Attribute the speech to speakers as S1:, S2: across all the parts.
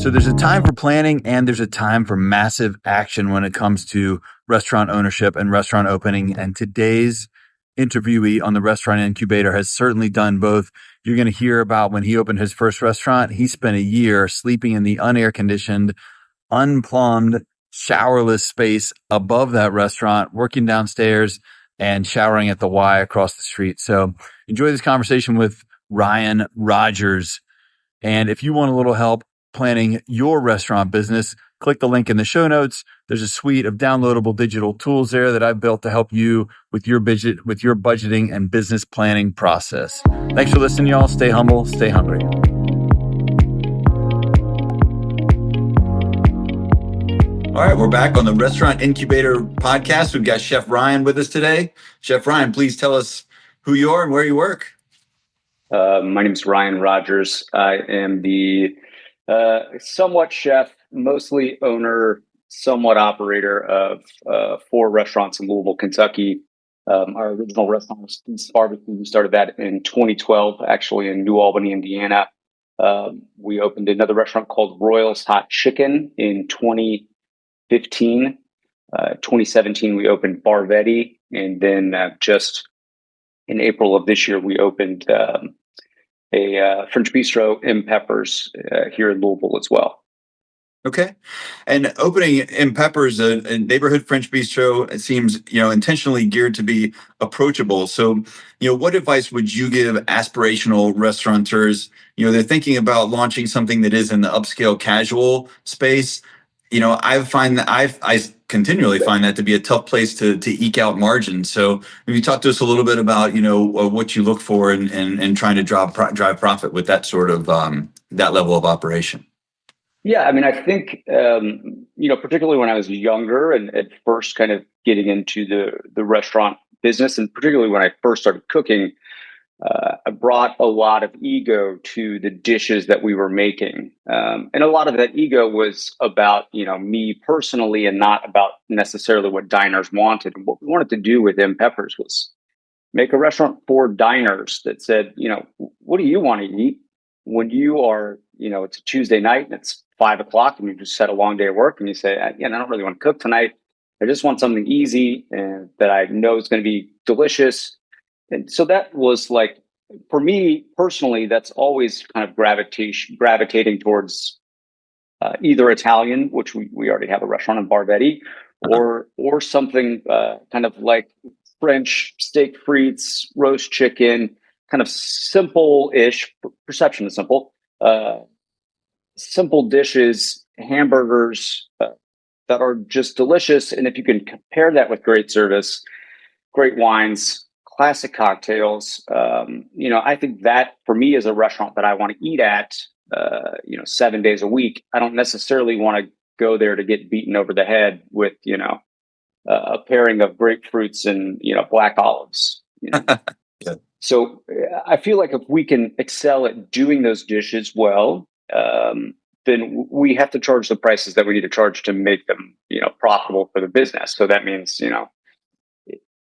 S1: So there's a time for planning and there's a time for massive action when it comes to restaurant ownership and restaurant opening. And today's interviewee on the Restaurant Incubator has certainly done both. You're going to hear about when he opened his first restaurant. He spent a year sleeping in the unair conditioned, unplumbed, showerless space above that restaurant, working downstairs and showering at the Y across the street. So enjoy this conversation with Ryan Rogers. And if you want a little help planning your restaurant business, click the link in the show notes. There's a suite of downloadable digital tools there that I've built to help you with your budgeting and business planning process. Thanks for listening, y'all. Stay humble, stay hungry. All right, we're back on the Restaurant Incubator podcast. We've got Chef Ryan with us today. Chef Ryan, please tell us who you are and where you work.
S2: My name is Ryan Rogers. I am the somewhat chef, mostly owner, somewhat operator of 4 restaurants in Louisville, Kentucky. Our original restaurant was Lease Barbecue. We started that in 2012, actually in New Albany, Indiana. We opened another restaurant called Royals Hot Chicken in 2015. 2017, we opened Vetti, and then just in April of this year, we opened a French Bistro in Peppers here in Louisville as well.
S1: Okay. And opening in Peppers, a neighborhood French bistro, it seems, intentionally geared to be approachable. So, what advice would you give aspirational restaurateurs? They're thinking about launching something that is in the upscale casual space. I continually find that to be a tough place to eke out margins. So maybe talk to us a little bit about, what you look for and trying to drive profit with that sort of, that level of operation.
S2: Yeah, I mean, I think, particularly when I was younger and at first kind of getting into the restaurant business, and particularly when I first started cooking, I brought a lot of ego to the dishes that we were making. And a lot of that ego was about, me personally and not about necessarily what diners wanted. And what we wanted to do with M Peppers was make a restaurant for diners that said, what do you want to eat when you are, it's a Tuesday night and it's 5:00 and you just had a long day of work and you say, I don't really want to cook tonight. I just want something easy and that I know is going to be delicious. And so that was like, for me personally, that's always kind of gravitating towards either Italian, which we already have a restaurant in Vetti, or something kind of like French steak frites, roast chicken, kind of simple-ish, perception is simple, simple dishes, hamburgers that are just delicious. And if you can compare that with great service, great wines, classic cocktails, I think that for me as a restaurant that I want to eat at, 7 days a week, I don't necessarily want to go there to get beaten over the head with, a pairing of grapefruits and, black olives.
S1: Yeah.
S2: So I feel like if we can excel at doing those dishes well, then we have to charge the prices that we need to charge to make them, profitable for the business. So that means,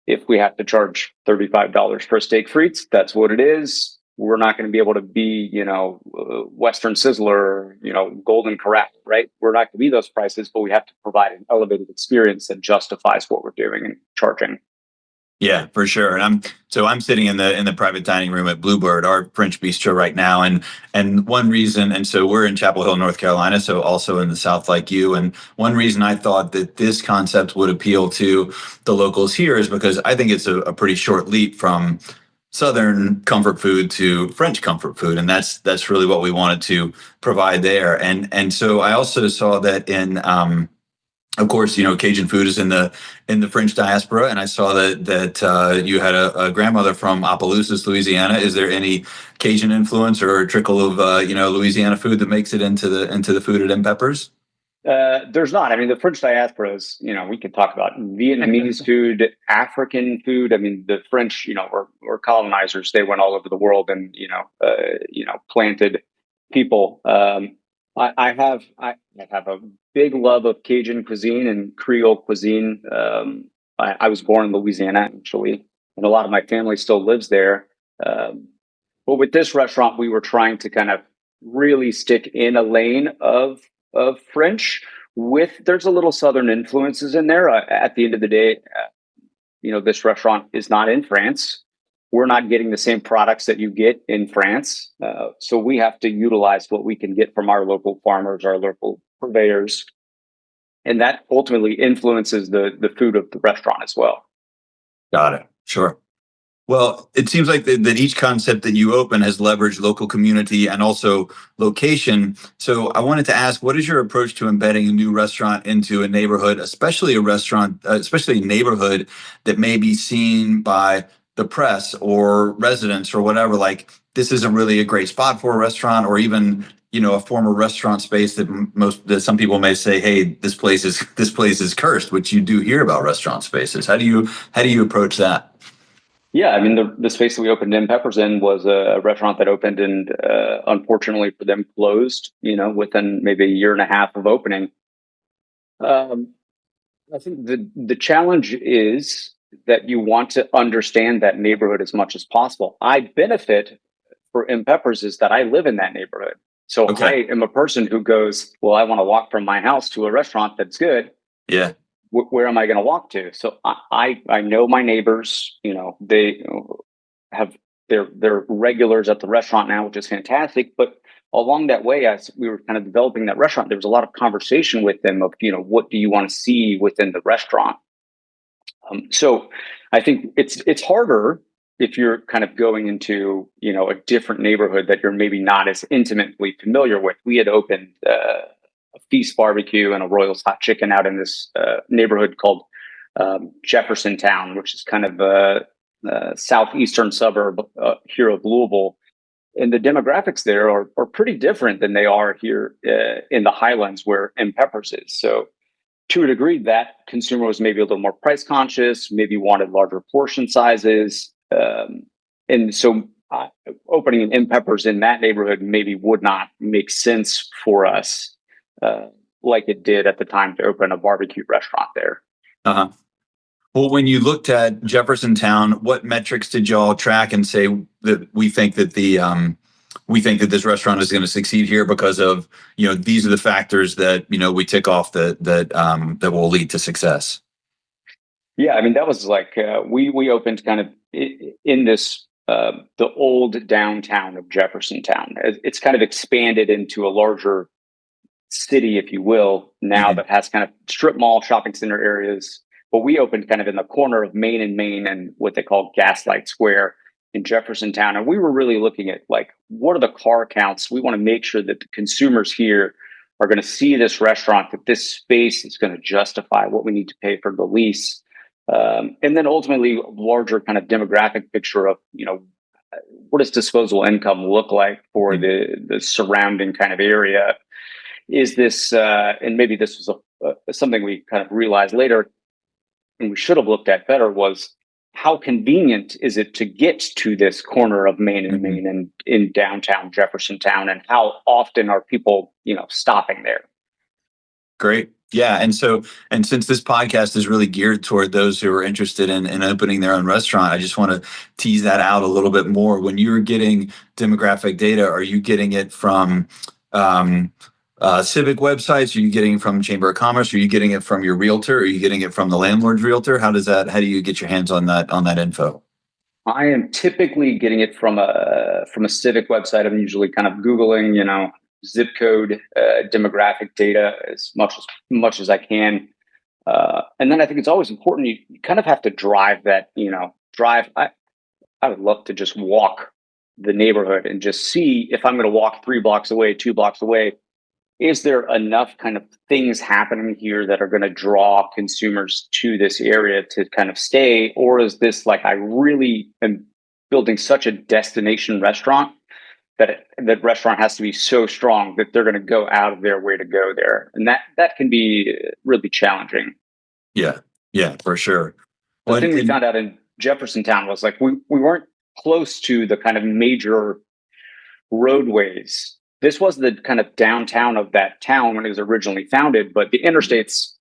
S2: if we have to charge $35 for a steak frites, that's what it is. We're not going to be able to be, Western Sizzler, Golden Corral, right? We're not going to be those prices, but we have to provide an elevated experience that justifies what we're doing and charging.
S1: Yeah, for sure. And I'm sitting in the private dining room at Bluebird, our French bistro right now. And one reason, and so we're in Chapel Hill, North Carolina, so also in the South like you. And one reason I thought that this concept would appeal to the locals here is because I think it's a pretty short leap from Southern comfort food to French comfort food. And that's really what we wanted to provide there. And so I also saw that in of course, Cajun food is in the French diaspora, and I saw that you had a grandmother from Opelousas, Louisiana. Is there any Cajun influence or a trickle of Louisiana food that makes it into the food at M Peppers?
S2: There's not. I mean, the French diaspora is, we could talk about Vietnamese food, African food. I mean, the French, were colonizers. They went all over the world and planted people. I have a big love of Cajun cuisine and Creole cuisine. I was born in Louisiana, actually, and a lot of my family still lives there. But with this restaurant, we were trying to kind of really stick in a lane of of French there's a little Southern influences in there. At the end of the day, this restaurant is not in France. We're not getting the same products that you get in France. So we have to utilize what we can get from our local farmers, our local purveyors. And that ultimately influences the food of the restaurant as well.
S1: Got it. Sure. Well, it seems like that each concept that you open has leveraged local community and also location. So I wanted to ask, what is your approach to embedding a new restaurant into a neighborhood, especially especially a neighborhood that may be seen by the press or residents or whatever, like this isn't really a great spot for a restaurant, or even, a former restaurant space that some people may say, hey, this place is cursed, which you do hear about restaurant spaces. How do you approach that?
S2: Yeah, I mean, the space that we opened in Peppers in was a restaurant that opened and unfortunately for them closed, within maybe a year and a half of opening. I think the challenge is that you want to understand that neighborhood as much as possible. I benefit for M Peppers is that I live in that neighborhood. So
S1: Okay.
S2: I am a person who goes, well, I want to walk from my house to a restaurant that's good.
S1: Yeah.
S2: Where am I going to walk to? So I know my neighbors. They have they're regulars at the restaurant now, which is fantastic. But along that way, as we were kind of developing that restaurant, there was a lot of conversation with them of what do you want to see within the restaurant. So I think it's harder if you're kind of going into a different neighborhood that you're maybe not as intimately familiar with. We had opened a Feast Barbecue and a Royals Hot Chicken out in this neighborhood called Jefferson Town, which is kind of a southeastern suburb here of Louisville. And the demographics there are pretty different than they are here in the Highlands where M Peppers is. So to a degree, that consumer was maybe a little more price conscious, maybe wanted larger portion sizes. And so opening an M Peppers in that neighborhood maybe would not make sense for us like it did at the time to open a barbecue restaurant there.
S1: Uh-huh. Well, when you looked at Jefferson Town, what metrics did y'all track and say that we think that this restaurant is going to succeed here because of these are the factors that we tick off that will lead to success?
S2: Yeah, I mean that was like we opened kind of in this the old downtown of Jefferson Town. It's kind of expanded into a larger city, if you will, now that has kind of strip mall, shopping center areas. But we opened kind of in the corner of Main and Main and what they call Gaslight Square in Jefferson Town. And we were really looking at like, what are the car counts? We want to make sure that the consumers here are going to see this restaurant, that this space is going to justify what we need to pay for the lease. And then ultimately larger kind of demographic picture of, what does disposable income look like for the surrounding kind of area? Is this, and maybe this was something we kind of realized later, and we should have looked at better, was how convenient is it to get to this corner of Main and Main and in downtown Jefferson Town, and how often are people, stopping there?
S1: Great. Yeah. And since this podcast is really geared toward those who are interested in opening their own restaurant, I just want to tease that out a little bit more. When you're getting demographic data, are you getting it from civic websites? Are you getting it from Chamber of Commerce? Are you getting it from your realtor? Are you getting it from the landlord's realtor? How do you get your hands on that info?
S2: I am typically getting it from a civic website. I'm usually kind of Googling, zip code demographic data as much as I can. And then I think it's always important. You kind of have to drive that, drive. I would love to just walk the neighborhood and just see if I'm going to walk 3 blocks away, 2 blocks away. Is there enough kind of things happening here that are going to draw consumers to this area to kind of stay? Or is this like, I really am building such a destination restaurant that restaurant has to be so strong that they're going to go out of their way to go there. And that can be really challenging.
S1: Yeah. Yeah, for sure.
S2: The thing we found out in Jefferson Town was like, we weren't close to the kind of major roadways. This was the kind of downtown of that town when it was originally founded, but the interstate's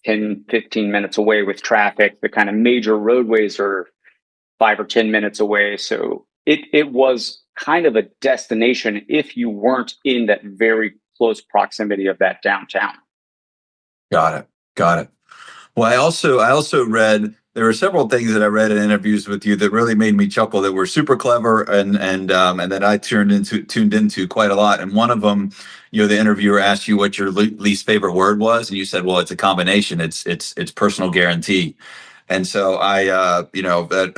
S2: 10, 15 minutes away with traffic. The kind of major roadways are 5 or 10 minutes away. So it was kind of a destination if you weren't in that very close proximity of that downtown.
S1: Got it. Got it. Well, I also read there were several things that I read in interviews with you that really made me chuckle that were super clever and that I tuned into quite a lot. And one of them, the interviewer asked you what your least favorite word was, and you said, "Well, it's a combination. It's personal guarantee." And so that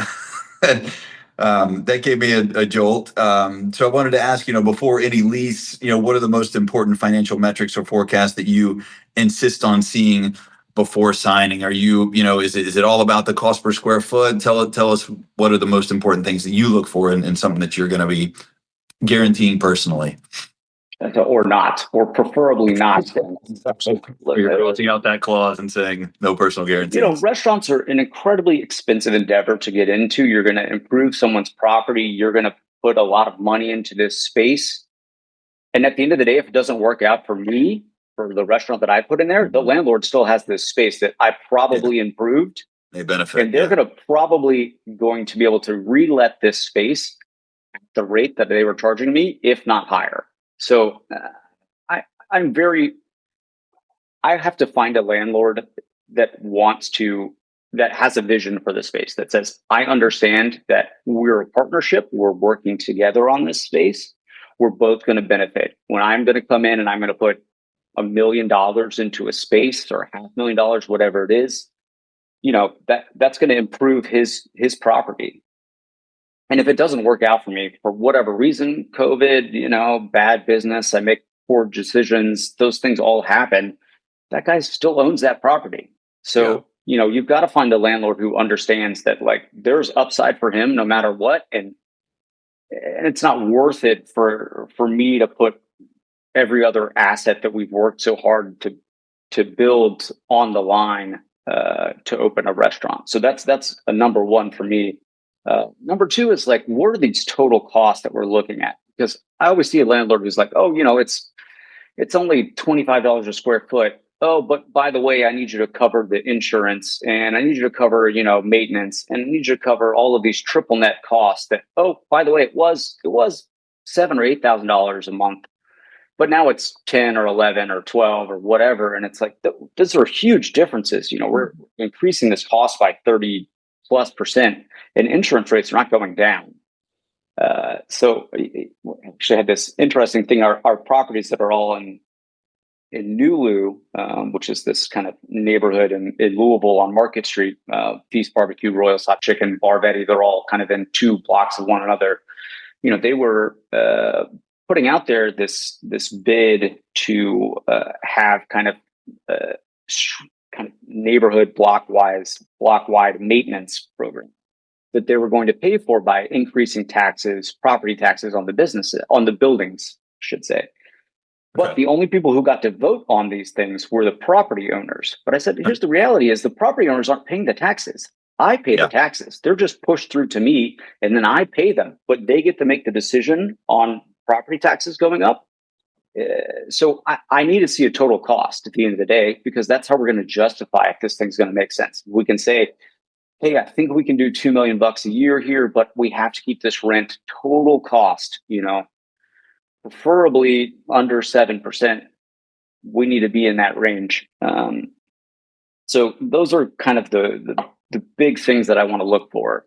S1: that gave me a jolt. So I wanted to ask, before any lease, what are the most important financial metrics or forecasts that you insist on seeing before signing? Are you, is it all about the cost per square foot? Tell us what are the most important things that you look for in something that you're going to be guaranteeing personally.
S2: Or not, or preferably not.
S1: You're closing out that clause and saying no personal guarantees.
S2: Restaurants are an incredibly expensive endeavor to get into. You're going to improve someone's property. You're going to put a lot of money into this space. And at the end of the day, if it doesn't work out for me, for the restaurant that I put in there, the landlord still has this space that I probably improved.
S1: They benefit.
S2: And they're going to be able to re-let this space at the rate that they were charging me, if not higher. So I have to find a landlord that has a vision for the space, that says, I understand that we're a partnership. We're working together on this space. We're both going to benefit. When I'm going to come in and I'm going to put $1 million into a space, or $500,000, whatever it is, that's going to improve his property. And if it doesn't work out for me for whatever reason, COVID, bad business, I make poor decisions, those things all happen, that guy still owns that property. So, you've got to find a landlord who understands that, like, there's upside for him no matter what. And it's not worth it for me to put every other asset that we've worked so hard to build on the line to open a restaurant. So that's a number one for me. Number two is, like, what are these total costs that we're looking at? Because I always see a landlord who's like, oh, it's only $25 a square foot. Oh, but by the way, I need you to cover the insurance, and I need you to cover, maintenance, and I need you to cover all of these triple net costs that, oh, by the way, it was $7,000 or $8,000 a month, but now it's 10 or 11 or 12 or whatever. And it's like, those are huge differences. We're increasing this cost by 30+%, and insurance rates are not going down. So we actually had this interesting thing. Our properties that are all in Nulu, which is this kind of neighborhood in Louisville on Market Street, Feast Barbecue, Royal Hot Chicken, Bar Vetti, they're all kind of in 2 blocks of one another. They were putting out there this bid to have kind of neighborhood block-wide maintenance program that they were going to pay for by increasing property taxes on the buildings, I should say. But the only people who got to vote on these things were the property owners. But I said, here's the reality: is the property owners aren't paying the taxes. I pay the taxes. They're just pushed through to me, and then I pay them. But they get to make the decision on property taxes going up. So I need to see a total cost at the end of the day, because that's how we're going to justify if this thing's going to make sense. We can say, hey, I think we can do $2 million a year here, but we have to keep this rent total cost, preferably under 7%. We need to be in that range. So those are kind of the big things that I want to look for.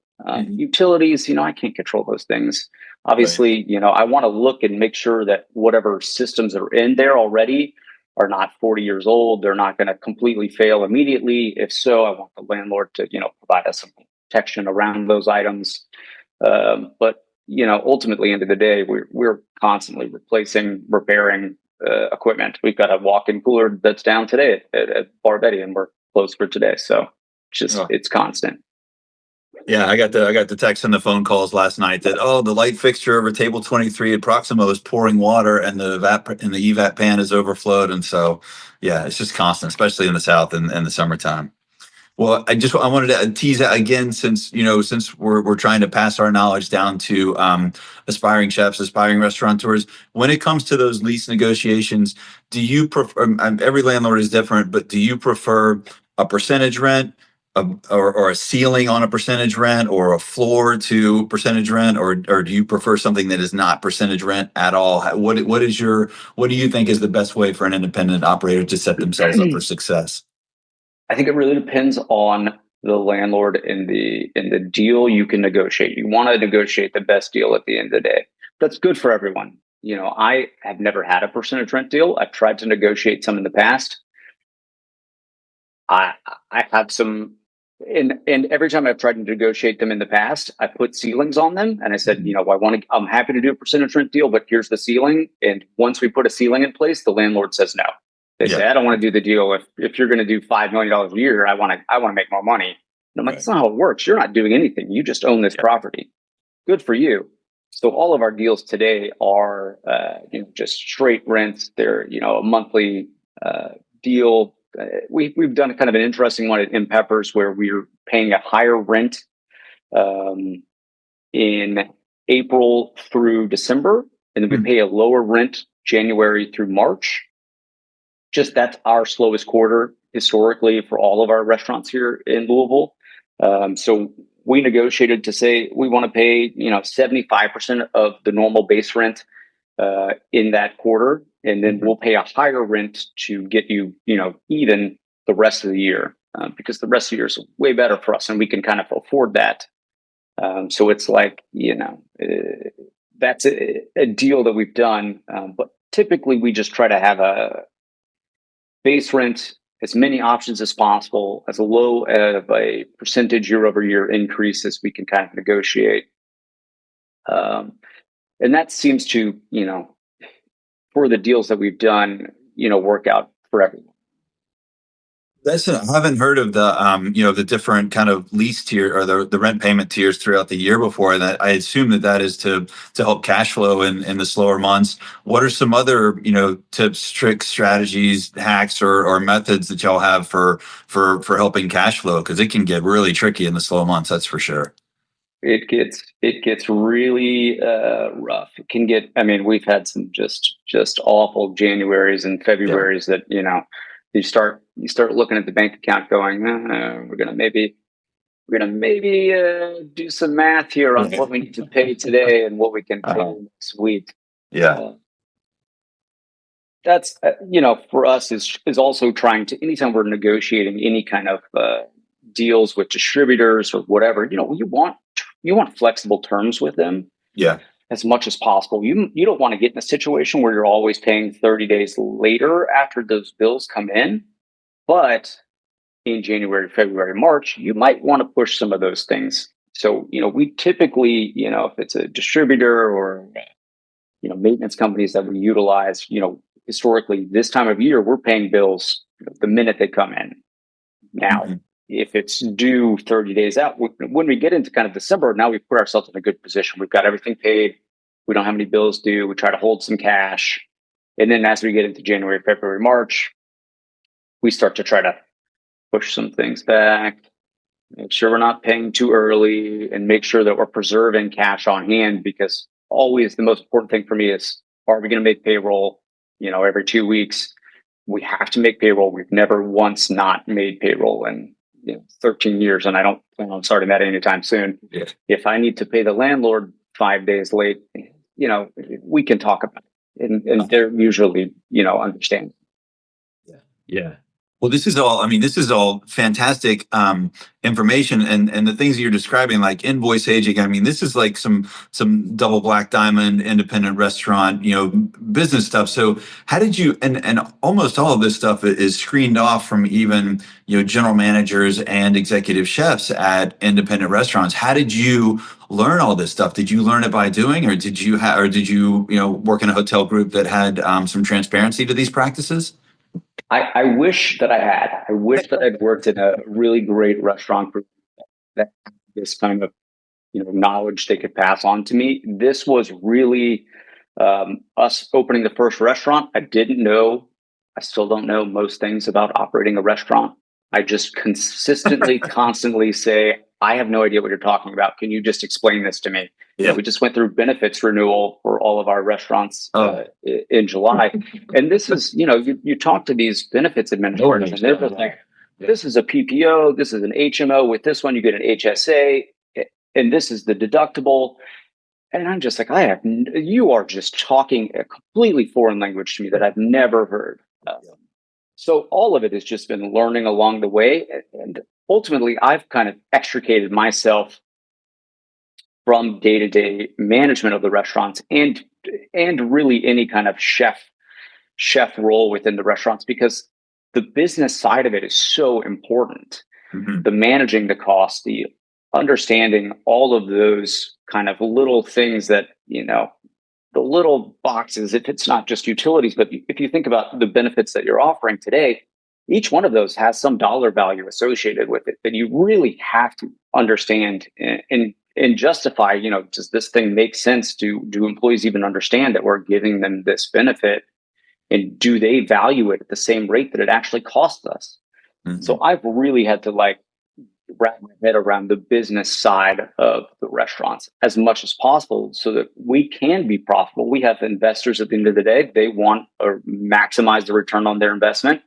S2: Utilities, I can't control those things. Obviously, I want to look and make sure that whatever systems are in there already are not 40 years old. They're not going to completely fail immediately. If so, I want the landlord to, provide us some protection around those items. But ultimately, end of the day, we're constantly replacing, repairing equipment. We've got a walk-in cooler that's down today at Bar Vetti, and we're closed for today. So it's constant.
S1: Yeah, I got the text and the phone calls last night that, the light fixture over table 23 at Proximo is pouring water, and the EVAP pan is overflowed. And so, yeah, it's just constant, especially in the South in the summertime. Well, I wanted to tease that again, since we're trying to pass our knowledge down to aspiring chefs, aspiring restaurateurs. When it comes to those lease negotiations, do you prefer? Every landlord is different, but do you prefer a percentage rent, or a ceiling on a percentage rent or a floor to percentage rent, or do you prefer something that is not percentage rent at all? What do you think is the best way for an independent operator to set themselves up for success?
S2: I think it really depends on the landlord and the deal you can negotiate. You want to negotiate the best deal at the end of the day. That's good for everyone. I have never had a percentage rent deal. I've tried to negotiate some in the past. I have some, and every time I've tried to negotiate them in the past, I put ceilings on them, and I said, I'm happy to do a percentage rent deal, but here's the ceiling. And once we put a ceiling in place, the landlord says no. They say, I don't want to do the deal. If you're going to do $5 million a year, I want to make more money. And I'm like, that's not how it works. You're not doing anything. You just own this property. Good for you. So all of our deals today are, just straight rents. They're, a monthly deal. We've done kind of an interesting one at M Peppers where we're paying a higher rent in April through December, and then we pay a lower rent January through March. Just that's our slowest quarter historically for all of our restaurants here in Louisville. So we negotiated to say we want to pay 75% of the normal base rent in that quarter, and then we'll pay a higher rent to get you even the rest of the year, because the rest of the year is way better for us and we can kind of afford that. So it's like that's a deal that we've done, but typically we just try to have a base rent, as many options as possible, as low of a percentage year over year increase as we can kind of negotiate. And that seems to, for the deals that we've done, work out for everyone.
S1: I haven't heard of the different kind of lease tier or the rent payment tiers throughout the year before. And I assume that is to help cash flow in the slower months. What are some other, tips, tricks, strategies, hacks, or methods that y'all have for helping cash flow? Because it can get really tricky in the slow months. That's for sure.
S2: It gets really rough. It can get. I mean, we've had some just awful Januaries and Februarys that you start looking at the bank account, going, we're gonna maybe do some math here on what we need to pay today and what we can pay next week. That's for us is also trying to, anytime we're negotiating any kind of deals with distributors or whatever, you want flexible terms with them. As much as possible. You don't want to get in a situation where you're always paying 30 days later after those bills come in. But in January, February, March, you might want to push some of those things. So, we typically, if it's a distributor or, maintenance companies that we utilize, historically, this time of year, we're paying bills the minute they come in. Now, if it's due 30 days out, when we get into kind of December, now we've put ourselves in a good position. We've got everything paid. We don't have any bills due. We try to hold some cash. And then as we get into January, February, March, we start to try to push some things back, make sure we're not paying too early, and make sure that we're preserving cash on hand, because always the most important thing for me is, are we going to make payroll, every 2 weeks? We have to make payroll. We've never once not made payroll in 13 years, and I don't plan on starting that anytime soon. If I need to pay the landlord 5 days late, we can talk about it, and they're usually, understanding.
S1: Well, this is all fantastic information, and the things that you're describing, like invoice aging. I mean, this is like some double black diamond independent restaurant, business stuff. So how did you, and almost all of this stuff is screened off from even, general managers and executive chefs at independent restaurants. How did you learn all this stuff? Did you learn it by doing, or did you work in a hotel group that had some transparency to these practices?
S2: I wish that I had. I wish that I'd worked in a really great restaurant group that had this kind of, knowledge they could pass on to me. This was really us opening the first restaurant. I still don't know most things about operating a restaurant. I just consistently, constantly say, I have no idea what you're talking about. Can you just explain this to me? We just went through benefits renewal for all of our restaurants in July. And this is, you talk to these benefits administrators and they're just like, this is a PPO, this is an HMO. With this one, you get an HSA, and this is the deductible. And I'm just like, you are just talking a completely foreign language to me that I've never heard. So all of it has just been learning along the way. And ultimately, I've kind of extricated myself from day-to-day management of the restaurants and really any kind of chef role within the restaurants, because the business side of it is so important.
S1: Mm-hmm.
S2: The managing the cost, the understanding all of those kind of little things that, the little boxes, if it's not just utilities, but if you think about the benefits that you're offering today, each one of those has some dollar value associated with it that you really have to understand and justify. Does this thing make sense? Do employees even understand that we're giving them this benefit? And do they value it at the same rate that it actually costs us? Mm-hmm. So I've really had to wrap my head around the business side of the restaurants as much as possible so that we can be profitable. We have investors at the end of the day. They want to maximize the return on their investment.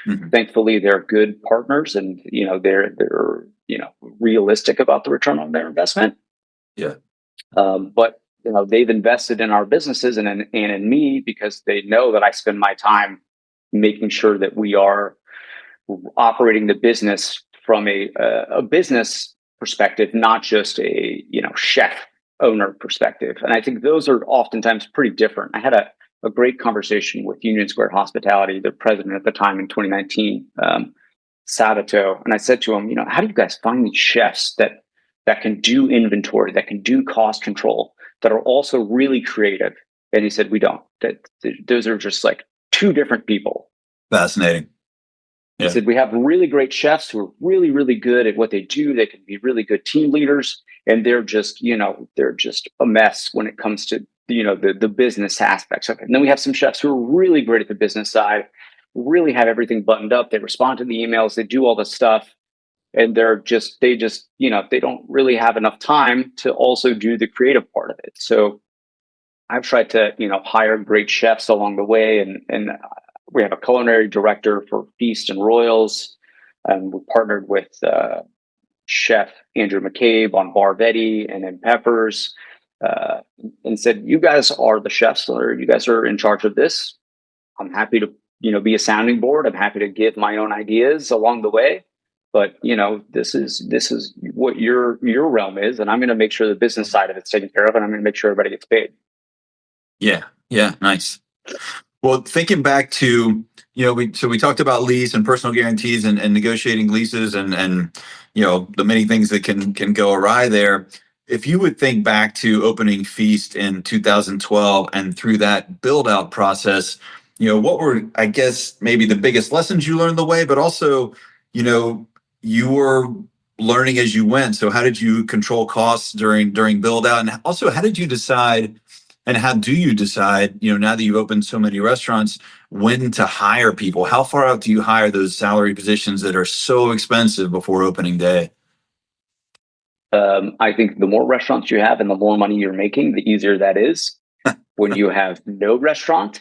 S2: Mm-hmm. Thankfully, they're good partners, and they're realistic about the return on their investment.
S1: Yeah.
S2: But they've invested in our businesses and in me because they know that I spend my time making sure that we are operating the business from a business perspective, not just a chef owner perspective. And I think those are oftentimes pretty different. I had a great conversation with Union Square Hospitality, the president at the time in 2019, Sabato, and I said to him, how do you guys find these chefs that can do inventory, that can do cost control, that are also really creative? And he said, we don't. Those are just like two different people.
S1: Fascinating.
S2: He said, we have really great chefs who are really, really good at what they do. They can be really good team leaders, and they're just a mess when it comes to, the business aspects of it. And then we have some chefs who are really great at the business side, really have everything buttoned up. They respond to the emails, they do all the stuff, and they don't really have enough time to also do the creative part of it. So I've tried to, hire great chefs along the way, and we have a culinary director for Feast and Royals. We partnered with Chef Andrew McCabe on Bar Vetti and in Peppers, and said, you guys are the chefs, or you guys are in charge of this. I'm happy to, be a sounding board. I'm happy to give my own ideas along the way. But, this is what your realm is. And I'm going to make sure the business side of it's taken care of, and I'm going to make sure everybody gets paid.
S1: Yeah. Yeah. Nice. Well, thinking back to, we talked about lease and personal guarantees and negotiating leases and the many things that can go awry there. If you would think back to opening Feast in 2012 and through that build out process, what were, I guess, maybe the biggest lessons you learned the way, but also, you were learning as you went. So how did you control costs during build out? And also, how did you decide? And how do you decide, now that you've opened so many restaurants, when to hire people? How far out do you hire those salary positions that are so expensive before opening day?
S2: I think the more restaurants you have and the more money you're making, the easier that is. When you have no restaurant,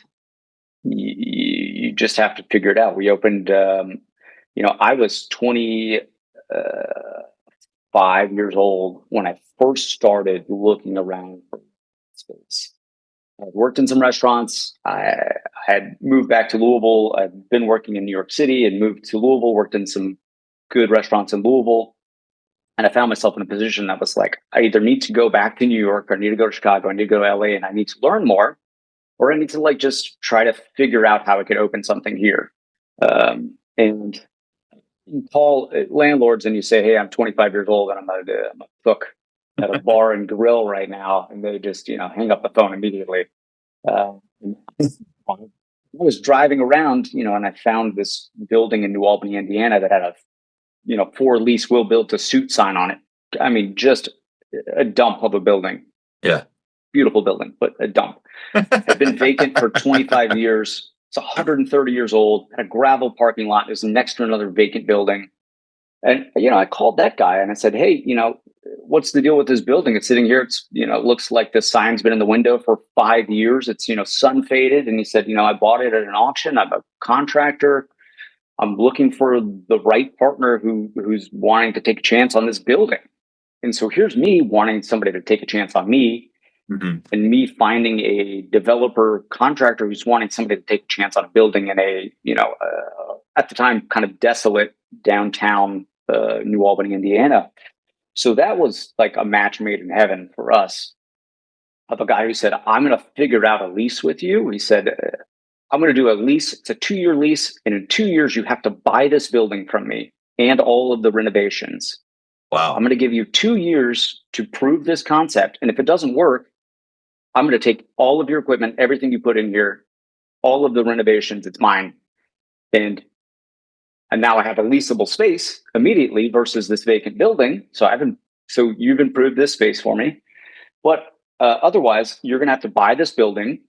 S2: you just have to figure it out. We opened, I was 25 years old when I first started looking around for space. I worked in some restaurants. I had moved back to Louisville. I'd been working in New York City and moved to Louisville, worked in some good restaurants in Louisville. And I found myself in a position that was like, I either need to go back to New York, or I need to go to Chicago, I need to go to LA, and I need to learn more, or I need to just try to figure out how I could open something here. And you call landlords and you say, hey, I'm 25 years old and I'm a cook at a bar and grill right now. And they just, hang up the phone immediately. I was driving around, and I found this building in New Albany, Indiana that had a, for lease will build to suit sign on it. I mean, just a dump of a building.
S1: Yeah.
S2: Beautiful building, but a dump. Had been vacant for 25 years. It's 130 years old, had a gravel parking lot. It was next to another vacant building. And, I called that guy and I said, hey, what's the deal with this building? It's sitting here. It's, looks like the sign's been in the window for 5 years. It's, sun faded. And he said, I bought it at an auction. I'm a contractor. I'm looking for the right partner who's wanting to take a chance on this building. And so here's me wanting somebody to take a chance on me, and me finding a developer contractor who's wanting somebody to take a chance on a building in a, at the time, kind of desolate downtown New Albany, Indiana. So that was like a match made in heaven for us, of a guy who said, I'm going to figure out a lease with you. He said, I'm going to do a lease. It's a 2-year lease. And in 2 years, you have to buy this building from me and all of the renovations.
S1: Wow.
S2: I'm going to give you 2 years to prove this concept. And if it doesn't work, I'm going to take all of your equipment, everything you put in here, all of the renovations, it's mine. And now I have a leasable space immediately versus this vacant building. So you've improved this space for me. But otherwise, you're going to have to buy this building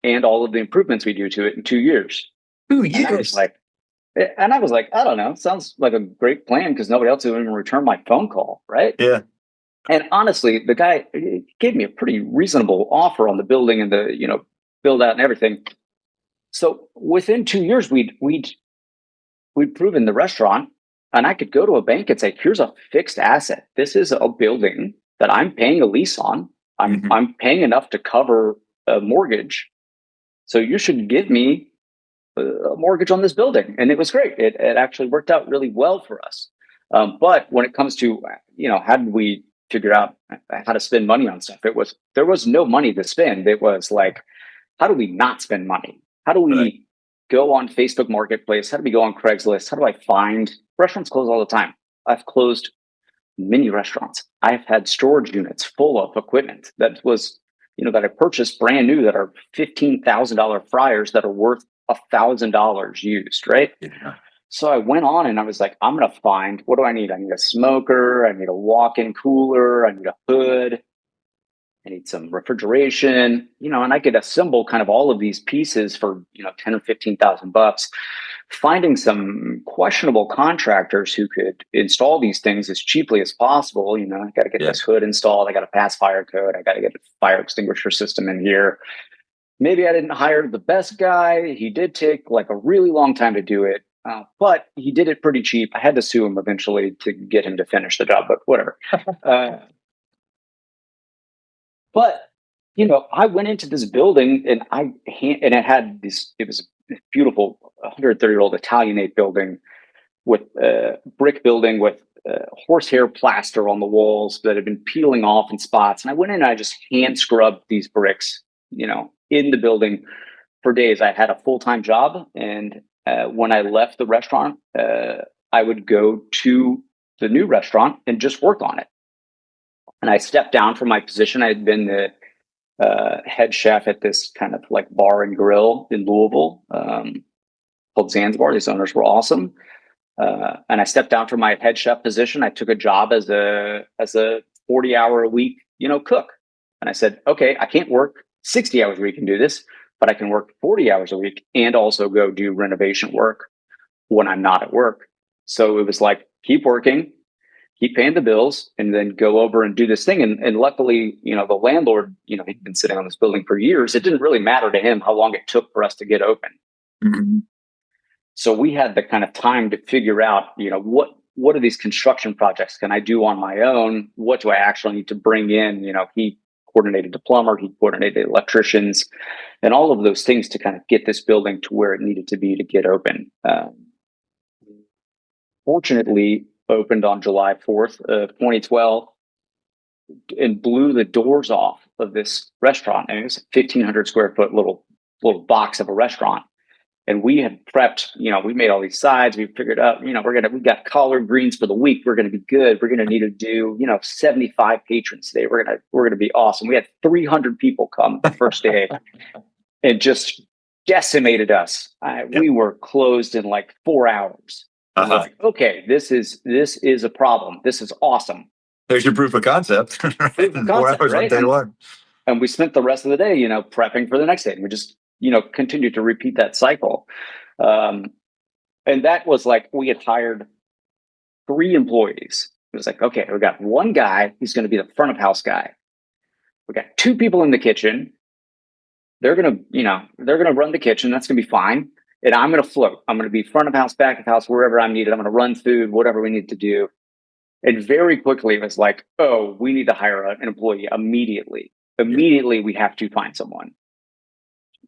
S2: and all of the improvements we do to it in 2 years.
S1: 2 years.
S2: And I was like, I don't know. Sounds like a great plan because nobody else would even return my phone call, right?
S1: Yeah.
S2: And honestly, the guy gave me a pretty reasonable offer on the building and the build out and everything. So within 2 years, we'd proven the restaurant, and I could go to a bank and say, "Here's a fixed asset. This is a building that I'm paying a lease on. I'm paying enough to cover a mortgage. So you should give me a mortgage on this building." And it was great. It actually worked out really well for us. But when it comes to, how did we figure out how to spend money on stuff? There was no money to spend. It was like, how do we not spend money? How do we go on Facebook Marketplace? How do we go on Craigslist? How do I find restaurants close all the time? I've closed many restaurants. I've had storage units full of equipment that was, that I purchased brand new that are $15,000 fryers that are worth $1,000 used, right?
S1: Yeah.
S2: So I went on and I was like, I'm going to find, what do I need? I need a smoker. I need a walk-in cooler. I need a hood. I need some refrigeration, and I could assemble kind of all of these pieces for, 10 or $15,000, finding some questionable contractors who could install these things as cheaply as possible. I got to get this hood installed. I got to pass fire code. I got to get a fire extinguisher system in here. Maybe I didn't hire the best guy. He did take like a really long time to do it, but he did it pretty cheap. I had to sue him eventually to get him to finish the job, but whatever. But, I went into this building and it was a beautiful 130-year-old Italianate building with a brick building with horsehair plaster on the walls that had been peeling off in spots. And I went in and I just hand scrubbed these bricks, in the building for days. I had a full-time job. And when I left the restaurant, I would go to the new restaurant and just work on it. And I stepped down from my position. I had been the head chef at this kind of like bar and grill in Louisville called Zanzibar. These owners were awesome. And I stepped down from my head chef position. I took a job as a 40-hour a week, cook. And I said, okay, I can't work 60 hours a week and do this, but I can work 40 hours a week and also go do renovation work when I'm not at work. So it was like, keep working, keep paying the bills, and then go over and do this thing. And luckily, the landlord, he'd been sitting on this building for years. It didn't really matter to him how long it took for us to get open. Mm-hmm. So we had the kind of time to figure out, what are these construction projects can I do on my own? What do I actually need to bring in? He coordinated the plumber, he coordinated electricians, and all of those things to kind of get this building to where it needed to be to get open. Fortunately, opened on July 4th of 2012 and blew the doors off of this restaurant. And it was a 1,500 square foot little box of a restaurant. And we had prepped, we made all these sides. We figured out, we got collard greens for the week. We're going to be good. We're going to need to do, 75 patrons today. We're going to be awesome. We had 300 people come the first day and just decimated us. We were closed in like 4 hours. Uh-huh. Like, okay, this is a problem. This is awesome.
S1: There's your proof of concept. Right? Proof of concept, 4 hours right? On day one.
S2: And we spent the rest of the day, prepping for the next day. And we just, continued to repeat that cycle. And that was like, we had hired 3 employees. It was like, okay, we got one guy. He's going to be the front of house guy. We got 2 people in the kitchen. They're going to run the kitchen. That's going to be fine. and I'm going to float. I'm going to be front of house, back of house, wherever I'm needed. I'm going to run food, whatever we need to do. And very quickly it was like, oh, we need to hire an employee immediately.
S1: Yeah.
S2: Immediately we have to find someone.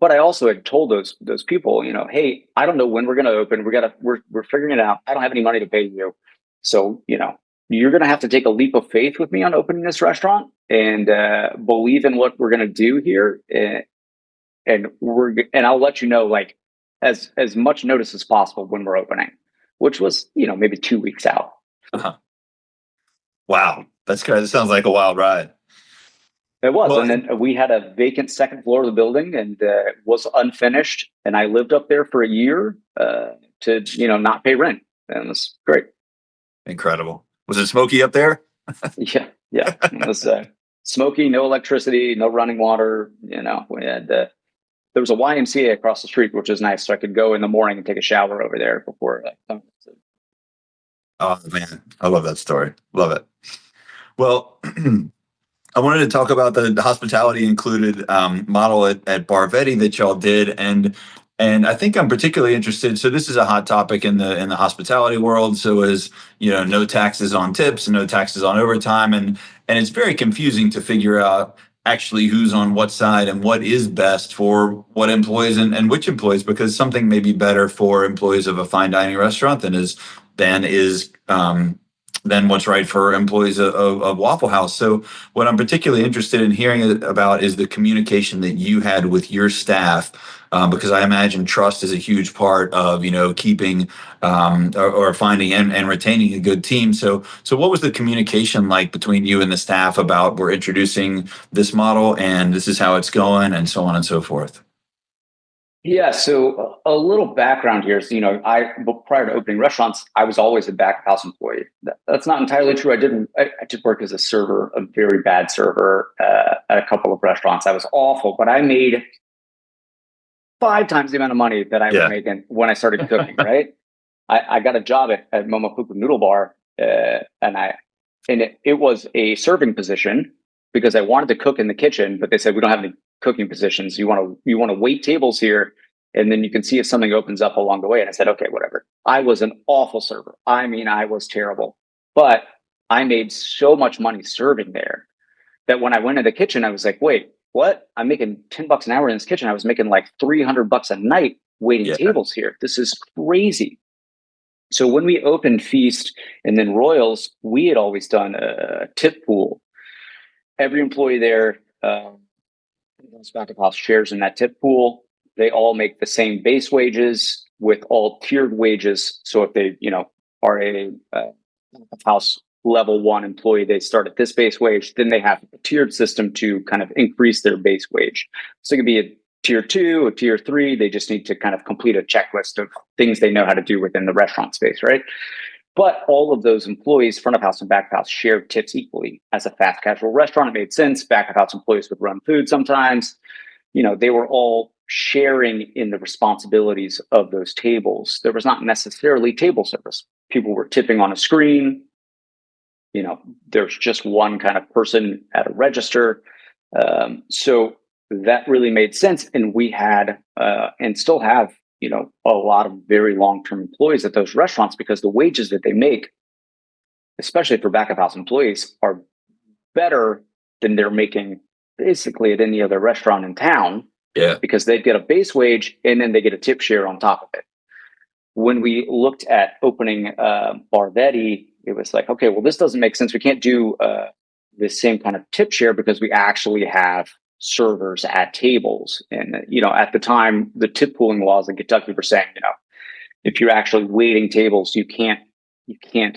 S2: But I also had told those people, hey, I don't know when we're going to open. We're figuring it out. I don't have any money to pay you, so you're going to have to take a leap of faith with me on opening this restaurant and believe in what we're going to do here, and I'll let you know like as much notice as possible when we're opening, which was maybe 2 weeks out.
S1: Uh-huh. Wow, that's good. That sounds like a wild ride.
S2: It was.
S1: Well,
S2: And then we had a vacant second floor of the building and was unfinished. And I lived up there for a year to, not pay rent. And it was great.
S1: incredible. Was it smoky up there?
S2: Yeah. Yeah. It was smoky, no electricity, no running water. We had, there was a YMCA across the street, which is nice. So I could go in the morning and take a shower over there before.
S1: Oh, man. I love that story. Love it. Well, I wanted to talk about the hospitality included model at Bar Vetti that y'all did, and I think I'm particularly interested. So this is a hot topic in the hospitality world. So is no taxes on tips and no taxes on overtime, and it's very confusing to figure out actually who's on what side and what is best for what employees and which employees, because something may be better for employees of a fine dining restaurant than what's right for employees of Waffle House. So what I'm particularly interested in hearing about is the communication that you had with your staff, because I imagine trust is a huge part of keeping or finding and retaining a good team. So what was the communication like between you and the staff about we're introducing this model and this is how it's going and so on and so forth?
S2: Yeah, so a little background here. So, prior to opening restaurants, I was always a back of house employee. That's not entirely true. I did work as a server, a very bad server at a couple of restaurants. I was awful, but I made 5 times the amount of money that I was making when I started cooking. Right? I got a job at Momofuku Noodle Bar, and it was a serving position because I wanted to cook in the kitchen, but they said we don't have any cooking positions. You want to wait tables here, and then you can see if something opens up along the way. And I said, okay, whatever. I was an awful server. I mean, I was terrible, but I made so much money serving there that when I went in the kitchen, I was like, wait, what? I'm making $10 an hour in this kitchen. I was making like $300 a night waiting tables here. This is crazy. So when we opened Feast and then Royals, we had always done a tip pool. Every employee there, back of house shares in that tip pool. They all make the same base wages with all tiered wages. So if they, are a house level 1 employee, they start at this base wage. Then they have a tiered system to kind of increase their base wage. So it could be a tier 2, a tier 3. They just need to kind of complete a checklist of things they know how to do within the restaurant space, right? But all of those employees, front of house and back of house, shared tips equally. As a fast casual restaurant, it made sense. Back of house employees would run food sometimes. They were all sharing in the responsibilities of those tables. There was not necessarily table service. People were tipping on a screen. There's just one kind of person at a register. So that really made sense. And we had and still have a lot of very long-term employees at those restaurants because the wages that they make, especially for back of house employees, are better than they're making basically at any other restaurant in town.
S1: Yeah.
S2: Because they get a base wage and then they get a tip share on top of it. When we looked at opening Bar Vetti, it was like, okay, well, this doesn't make sense. We can't do the same kind of tip share because we actually have servers at tables. And, at the time, the tip pooling laws in Kentucky were saying, if you're actually waiting tables, you can't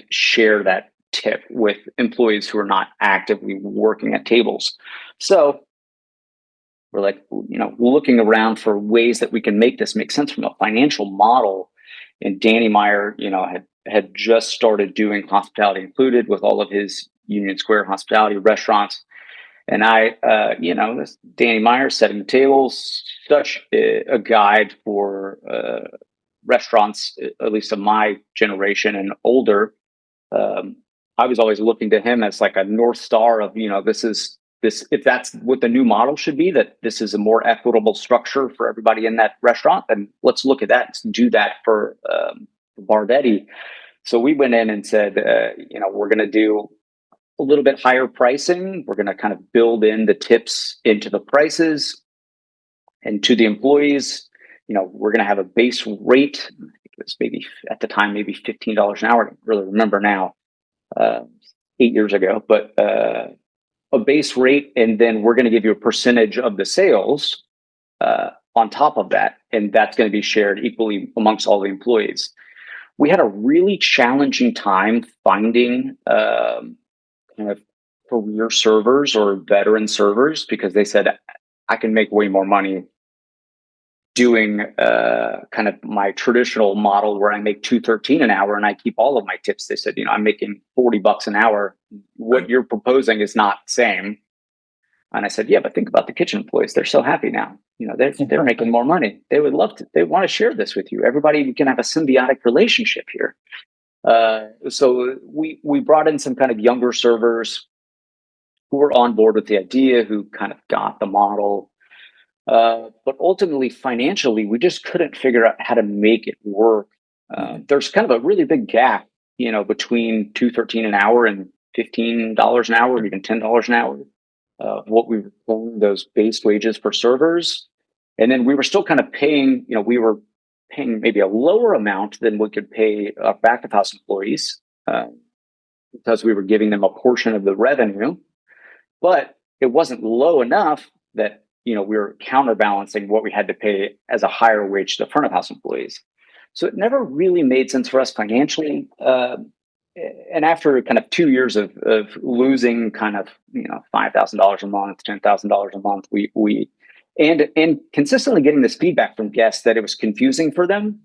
S2: share that tip with employees who are not actively working at tables. So we're like, looking around for ways that we can make this make sense from a financial model. And Danny Meyer, had just started doing hospitality included with all of his Union Square hospitality restaurants. And this Danny Meyer setting the tables, such a guide for restaurants, at least of my generation and older. I was always looking to him as like a North Star of, this is if that's what the new model should be, that this is a more equitable structure for everybody in that restaurant, then let's look at that and do that for Bar Vetti. So we went in and said, we're going to do a little bit higher pricing. We're going to kind of build in the tips into the prices and to the employees. We're going to have a base rate. I think it was maybe at the time, maybe $15 an hour. I don't really remember now, 8 years ago, but a base rate. And then we're going to give you a percentage of the sales on top of that. And that's going to be shared equally amongst all the employees. We had a really challenging time finding kind of career servers or veteran servers, because they said, I can make way more money doing kind of my traditional model where I make $213 an hour and I keep all of my tips. They said, I'm making $40 an hour. What you're proposing is not the same. And I said, yeah, but think about the kitchen employees. They're so happy now. They're making more money. They would love to. They want to share this with you. Everybody, we can have a symbiotic relationship here. So we brought in some kind of younger servers who were on board with the idea, who kind of got the model. But ultimately, financially, we just couldn't figure out how to make it work. There's kind of a really big gap, between $213 an hour and $15 an hour, or even $10 an hour. What we were paying those base wages for servers. And then we were still kind of paying, we were paying maybe a lower amount than we could pay our back of house employees, because we were giving them a portion of the revenue, but it wasn't low enough that, we were counterbalancing what we had to pay as a higher wage to the front of house employees. So it never really made sense for us financially. And after kind of 2 years of losing kind of, $5,000 a month, $10,000 a month, we and consistently getting this feedback from guests that it was confusing for them.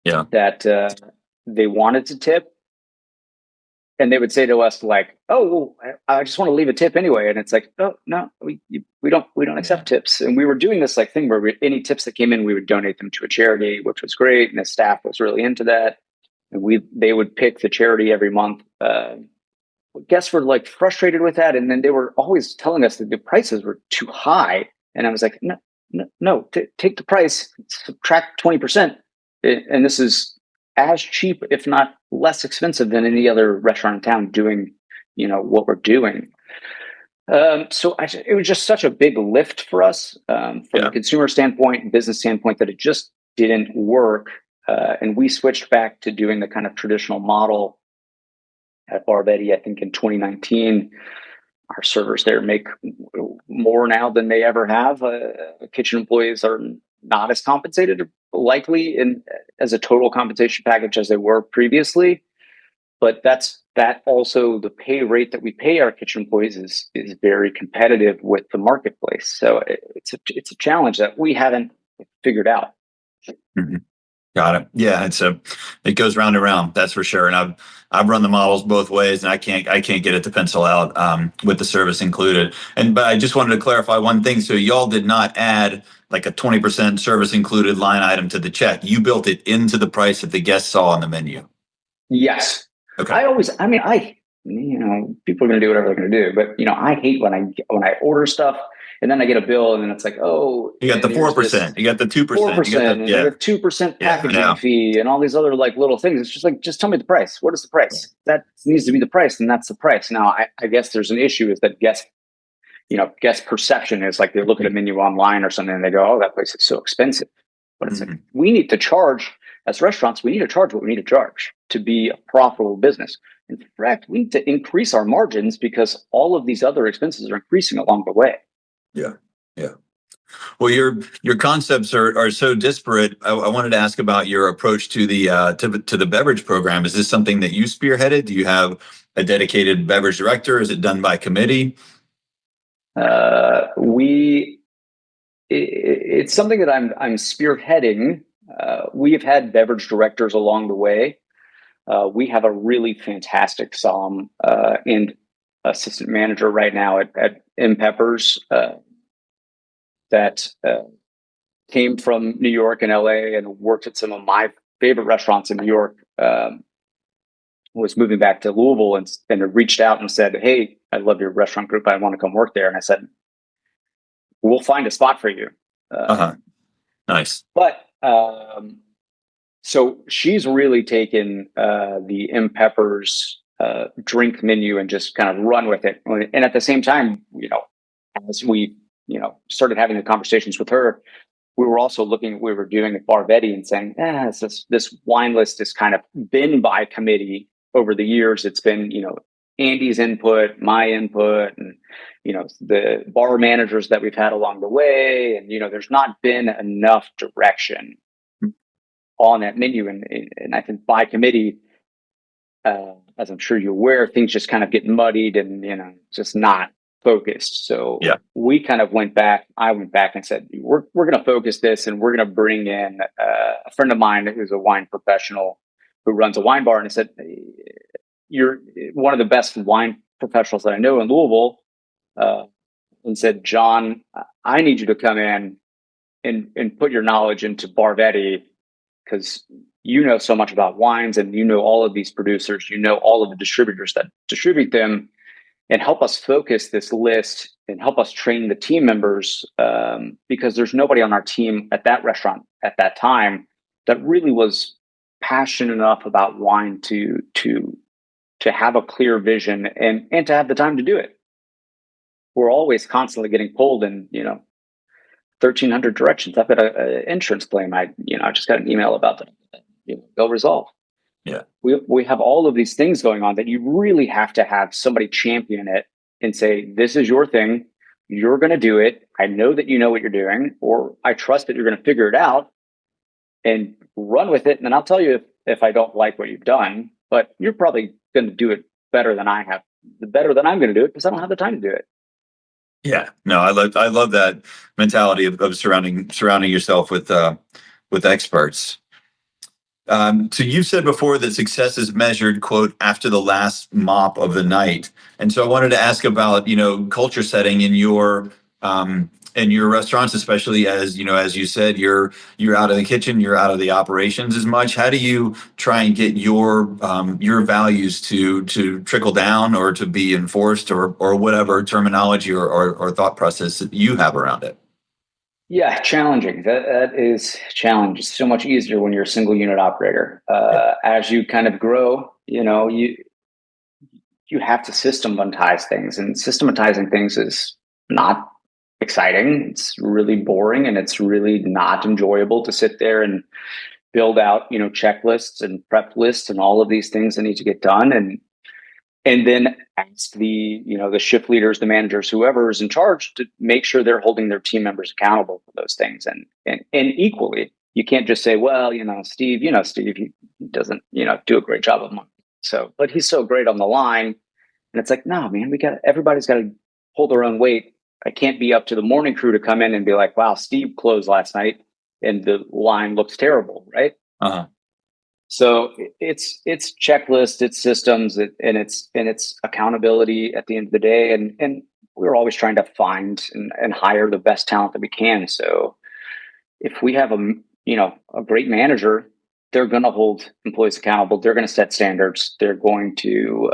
S3: Yeah.
S2: That they wanted to tip. And they would say to us like, "Oh, well, I just want to leave a tip anyway." And it's like, "Oh, no, we don't accept tips." And we were doing this like thing where any tips that came in, we would donate them to a charity, which was great, and the staff was really into that. And they would pick the charity every month. Guests were like frustrated with that, and then they were always telling us that the prices were too high. And I was like, "No, take the price, subtract 20%, and this is as cheap, if not less expensive than any other restaurant in town doing, what we're doing." So it was just such a big lift for us from a consumer standpoint, business standpoint, that it just didn't work. And we switched back to doing the kind of traditional model at Bar Vetti, I think in 2019. Our servers there make more now than they ever have. Kitchen employees are not as compensated, likely as a total compensation package as they were previously. But that also the pay rate that we pay our kitchen employees is very competitive with the marketplace. So it's a challenge that we haven't figured out.
S3: Mm-hmm. Got it. Yeah, it goes round and round. That's for sure. And I've run the models both ways, and I can't get it to pencil out with the service included. But I just wanted to clarify one thing. So y'all did not add like a 20% service included line item to the check. You built it into the price that the guests saw on the menu.
S2: Yes.
S3: Okay.
S2: People are going to do whatever they're going to do, but I hate when I order stuff and then I get a bill and then it's like, oh,
S3: you got the 4%, you got the 2%,
S2: 4%, you got the 2% packaging fee and all these other like little things. It's just like, just tell me the price. What is the price? That needs to be the price, and that's the price. Now, I guess there's an issue is that guest perception is like they look at a menu online or something and they go, oh, that place is so expensive. But it's like, we need to charge, as restaurants, we need to charge what we need to charge to be a profitable business. In fact, we need to increase our margins because all of these other expenses are increasing along the way.
S3: Yeah. Well, your concepts are so disparate. I wanted to ask about your approach to the beverage program. Is this something that you spearheaded? Do you have a dedicated beverage director? Is it done by committee?
S2: It's something that I'm spearheading. We've had beverage directors along the way. We have a really fantastic somm and assistant manager right now at M Peppers that came from New York and LA and worked at some of my favorite restaurants in New York. was moving back to Louisville and reached out and said, "Hey, I love your restaurant group. I want to come work there." And I said, "We'll find a spot for you."
S3: Uh-huh. Nice.
S2: But so she's really taken the M Peppers drink menu and just kind of run with it. And at the same time, as we started having the conversations with her, we were also looking. We were doing at Bar Vetti and saying, this wine list has kind of been by committee over the years. It's been Andy's input, my input, and the bar managers that we've had along the way, and there's not been enough direction on that menu, and I think by committee, as I'm sure you're aware, things just kind of get muddied and just not focused. So
S3: Yeah.
S2: we kind of went back. I went back and said, we're going to focus this, and we're going to bring in a friend of mine who's a wine professional who runs a wine bar, and I said, "You're one of the best wine professionals that I know in Louisville," and said, "John, I need you to come in and put your knowledge into Bar Vetti, because you know so much about wines, and you know all of these producers, you know all of the distributors that distribute them, and help us focus this list and help us train the team members, because there's nobody on our team at that restaurant at that time that really was passionate enough about wine to have a clear vision and to have the time to do it. We're always constantly getting pulled in 1,300 directions. I've got an insurance claim. I just got an email about that. They'll resolve.
S3: Yeah.
S2: We have all of these things going on that you really have to have somebody champion it and say, this is your thing. You're going to do it. I know that you know what you're doing, or I trust that you're going to figure it out and run with it. And then I'll tell you if I don't like what you've done, but you're probably going to do it better than I have, better than I'm going to do it, because I don't have the time to do it.
S3: Yeah. No, I love that mentality of surrounding yourself with experts. So you said before that success is measured, quote, after the last mop of the night. And so I wanted to ask about, culture setting in your restaurants, especially as you said, you're out of the kitchen, you're out of the operations as much. How do you try and get your values to trickle down or to be enforced, or whatever terminology or thought process that you have around it?
S2: Yeah, challenging. That is challenge. It's so much easier when you're a single unit operator. As you kind of grow, you have to systematize things, and systematizing things is not exciting. It's really boring, and it's really not enjoyable to sit there and build out, checklists and prep lists and all of these things that need to get done. And then ask the shift leaders, the managers, whoever is in charge, to make sure they're holding their team members accountable for those things. And equally, you can't just say, well, Steve, he doesn't, do a great job of marketing. So, but he's so great on the line. And it's like, no, man, everybody's got to hold their own weight. I can't be up to the morning crew to come in and be like, wow, Steve closed last night and the line looks terrible. Right.
S3: Uh-huh.
S2: So it's checklists, it's systems, and it's accountability at the end of the day. And we're always trying to find and hire the best talent that we can. So if we have a great manager, they're going to hold employees accountable. They're going to set standards. They're going to,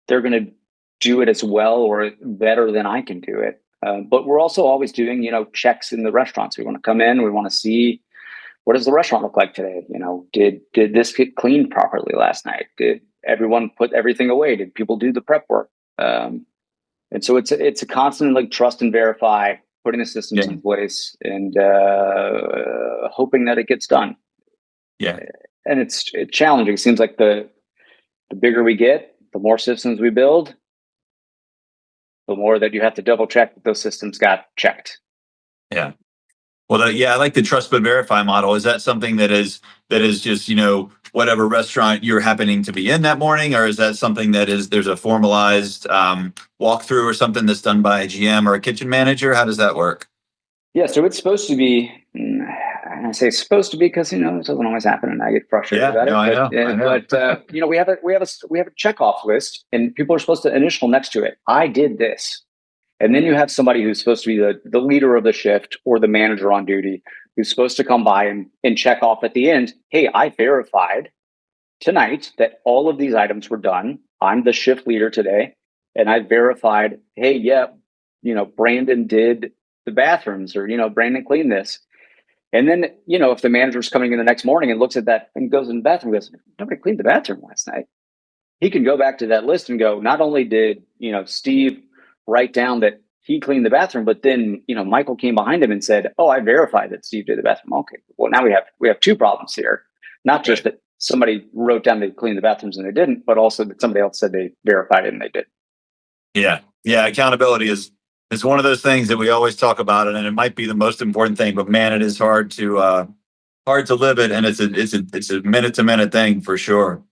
S2: they're going to do it as well or better than I can do it. But we're also always doing, checks in the restaurants. We want to come in. We want to see, what does the restaurant look like today? Did this get cleaned properly last night? Did everyone put everything away? Did people do the prep work? And so it's a constant trust and verify, putting the systems in place, and hoping that it gets done.
S3: Yeah,
S2: and it's challenging. It seems like the bigger we get, the more systems we build, the more that you have to double check that those systems got checked.
S3: Yeah. Well, I like the trust but verify model. Is that something that is just, whatever restaurant you're happening to be in that morning, or is that something that there's a formalized walkthrough or something that's done by a GM or a kitchen manager? How does that work?
S2: Yeah, so it's supposed to be. I say it's supposed to be because it doesn't always happen, and I get frustrated about it.
S3: I know.
S2: But we have a checkoff list, and people are supposed to initial next to it. I did this. And then you have somebody who's supposed to be the leader of the shift or the manager on duty, who's supposed to come by and check off at the end, hey, I verified tonight that all of these items were done. I'm the shift leader today, and I verified, hey, yeah, Brandon did the bathrooms, or, Brandon cleaned this. And then, if the manager's coming in the next morning and looks at that and goes in the bathroom and goes, nobody cleaned the bathroom last night, he can go back to that list and go, not only did, Steve write down that he cleaned the bathroom, but then, Michael came behind him and said, oh, I verified that Steve did the bathroom. Okay, well, now we have two problems here. Not just that somebody wrote down they cleaned the bathrooms and they didn't, but also that somebody else said they verified it and they did.
S3: Yeah. Yeah. Accountability is one of those things that we always talk about, and it might be the most important thing, but man, it is hard to live it. And it's a minute to minute thing for sure.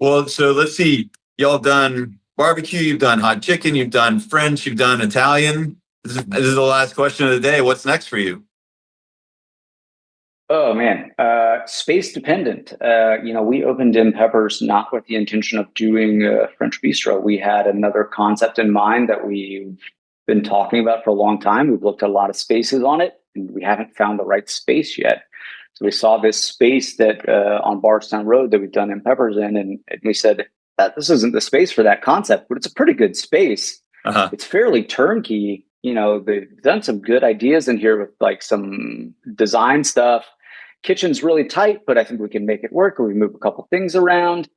S3: Well, so let's see. Y'all have done barbecue, you've done hot chicken, you've done French, you've done Italian. This is the last question of the day. What's next for you?
S2: Oh man, space dependent. We opened in Peppers not with the intention of doing French bistro. We had another concept in mind that we've been talking about for a long time. We've looked at a lot of spaces on it, and we haven't found the right space yet. So we saw this space that on Bardstown Road that we've done in Peppers and we said this isn't the space for that concept, but it's a pretty good space.
S3: Uh-huh.
S2: It's fairly turnkey. They've done some good ideas in here with like some design stuff. Kitchen's really tight, but I think we can make it work. We move a couple things around,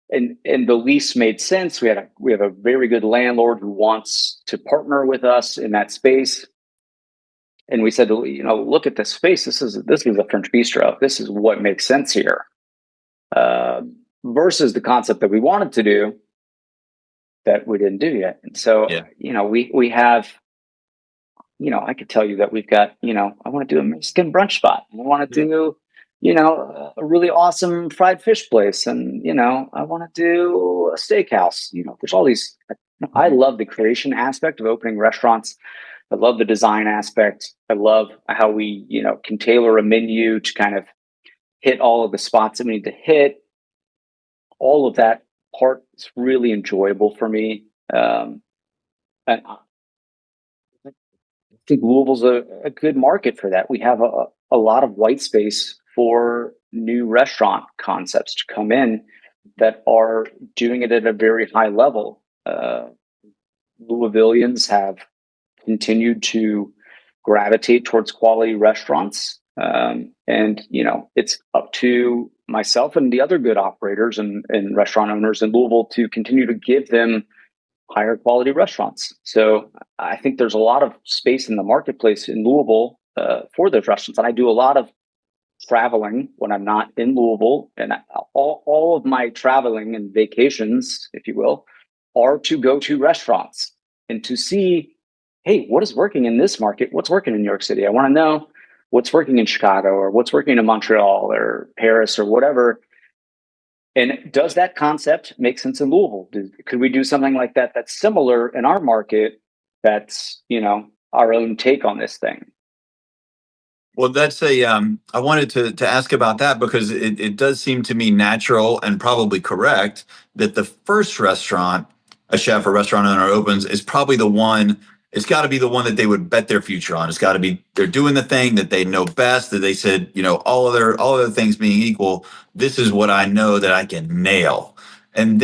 S2: and the lease made sense. We have a very good landlord who wants to partner with us in that space, and we said, look at this space. This is a French bistro. This is what makes sense here, versus the concept that we wanted to do that we didn't do yet. And so, we have. I could tell you that we've got, I want to do a Mexican brunch spot. I want to do, a really awesome fried fish place. And, I want to do a steakhouse. There's all these, I love the creation aspect of opening restaurants. I love the design aspect. I love how we, can tailor a menu to kind of hit all of the spots that we need to hit. All of that part is really enjoyable for me. And I think Louisville's a good market for that. We have a lot of white space for new restaurant concepts to come in that are doing it at a very high level. Louisvillians have continued to gravitate towards quality restaurants. And, it's up to myself and the other good operators and restaurant owners in Louisville to continue to give them higher quality restaurants. So I think there's a lot of space in the marketplace in Louisville for those restaurants. And I do a lot of traveling when I'm not in Louisville. And all of my traveling and vacations, if you will, are to go to restaurants and to see, hey, what is working in this market? What's working in New York City? I want to know what's working in Chicago or what's working in Montreal or Paris or whatever. And does that concept make sense in Louisville? Could we do something like that that's similar in our market that's, our own take on this thing?
S3: Well, that's I wanted to ask about that because it does seem to me natural and probably correct that the first restaurant a chef or restaurant owner opens is probably the one. It's got to be the one that they would bet their future on. It's got to be they're doing the thing that they know best. That they said, all other things being equal, this is what I know that I can nail. And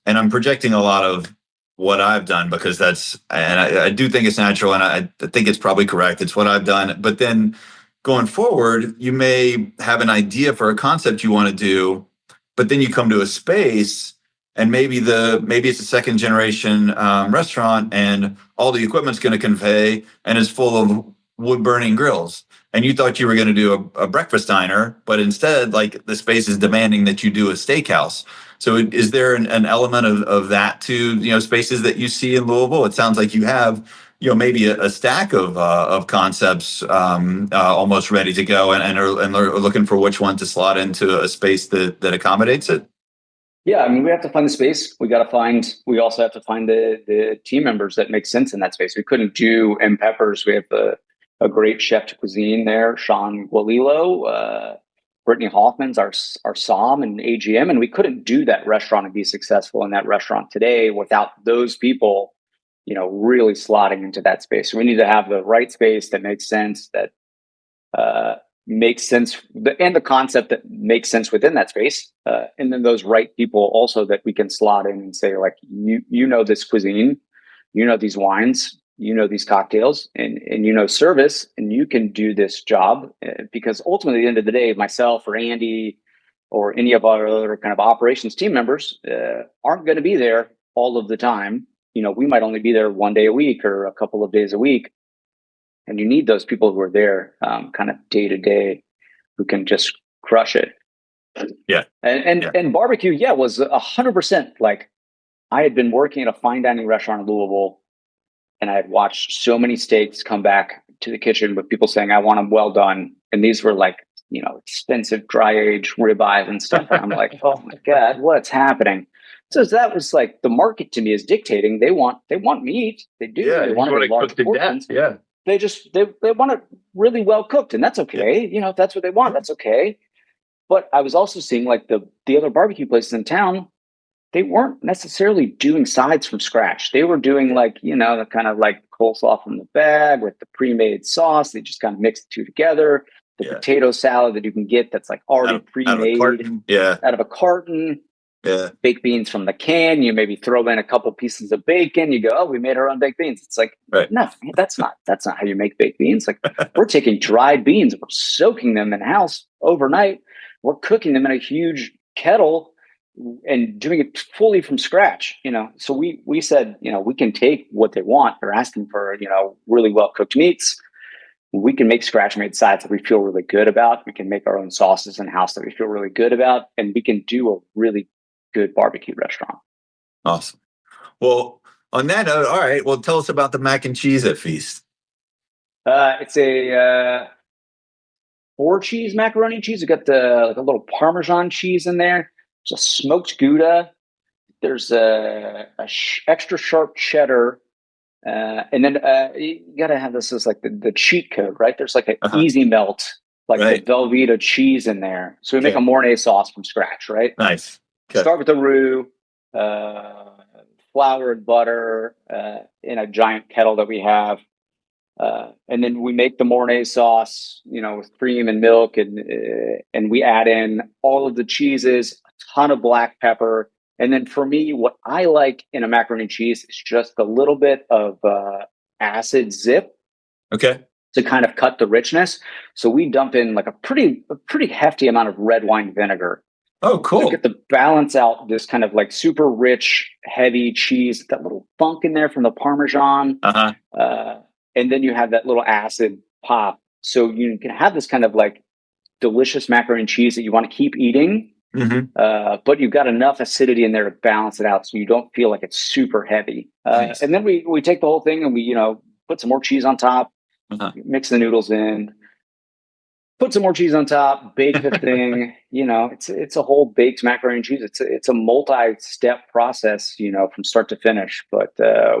S3: I'm projecting a lot of what I've done because I do think it's natural and I think it's probably correct. It's what I've done. But then going forward, you may have an idea for a concept you want to do, but then you come to a space and maybe it's a second generation restaurant and all the equipment's going to convey and is full of wood burning grills. And you thought you were going to do a breakfast diner, but instead, like the space is demanding that you do a steakhouse. So is there an element of that to, spaces that you see in Louisville? It sounds like you have, maybe a stack of concepts almost ready to go and are looking for which one to slot into a space that accommodates it.
S2: Yeah, I mean, we have to find the space. We also have to find the team members that make sense in that space. We couldn't do M. Peppers. We have a great chef de cuisine there, Sean Gualilo. Brittany Hoffman's our SOM and AGM, and we couldn't do that restaurant and be successful in that restaurant today without those people, really slotting into that space. So we need to have the right space that makes sense, that makes sense, and the concept that makes sense within that space. And then those right people also that we can slot in and say, like, you know this cuisine, you know these wines, you know these cocktails, and you know service, and you can do this job. Because ultimately, at the end of the day, myself or Andy or any of our other kind of operations team members aren't going to be there all of the time. We might only be there one day a week or a couple of days a week. And you need those people who are there kind of day to day who can just crush it.
S3: Yeah.
S2: And barbecue, was 100%. Like, I had been working at a fine dining restaurant in Louisville, and I had watched so many steaks come back to the kitchen with people saying, I want them well done. And these were like, expensive dry aged ribeyes and stuff. And I'm like, oh my God, what's happening? So that was like the market to me is dictating. They want meat. They do.
S3: Yeah,
S2: they want it in large portions.
S3: Yeah.
S2: They want it really well cooked, and that's okay. If that's what they want, that's okay. But I was also seeing like the other barbecue places in town, they weren't necessarily doing sides from scratch. They were doing like, the kind of like coleslaw from the bag with the pre-made sauce. They just kind of mix the two together. The potato salad that you can get that's like already pre-made out of a carton.
S3: Yeah.
S2: Baked beans from the can. You maybe throw in a couple pieces of bacon. You go, oh, we made our own baked beans. It's like, no, that's not how you make baked beans. Like, we're taking dried beans, we're soaking them in house overnight. We're cooking them in a huge kettle and doing it fully from scratch. So we said, we can take what they want. They're asking for, really well cooked meats. We can make scratch made sides that we feel really good about. We can make our own sauces in house that we feel really good about, and we can do a really good barbecue restaurant.
S3: Awesome. Well, on that note, all right. Well, tell us about the mac and cheese at Feast.
S2: It's a 4-cheese macaroni and cheese. We got a little Parmesan cheese in there. There's a smoked Gouda. There's a extra sharp cheddar, and then you got to have this as like the cheat code, right? There's like an easy melt, like the Velveeta cheese in there. So we make a Mornay sauce from scratch, right?
S3: Nice.
S2: Okay. Start with the roux, flour and butter in a giant kettle that we have. And then we make the Mornay sauce, with cream and milk, and we add in all of the cheeses, a ton of black pepper. And then for me, what I like in a macaroni and cheese is just a little bit of acid zip.
S3: Okay.
S2: To kind of cut the richness. So we dump in like a pretty hefty amount of red wine vinegar.
S3: Oh, cool.
S2: To get to balance out this kind of like super rich, heavy cheese, that little funk in there from the Parmesan. And then you have that little acid pop. So you can have this kind of like delicious macaroni and cheese that you want to keep eating. But you've got enough acidity in there to balance it out so you don't feel like it's super heavy. Nice. And then we take the whole thing and we, put some more cheese on top, mix the noodles in. Put some more cheese on top, bake the thing. It's a whole baked macaroni and cheese. It's a multi-step process, from start to finish. But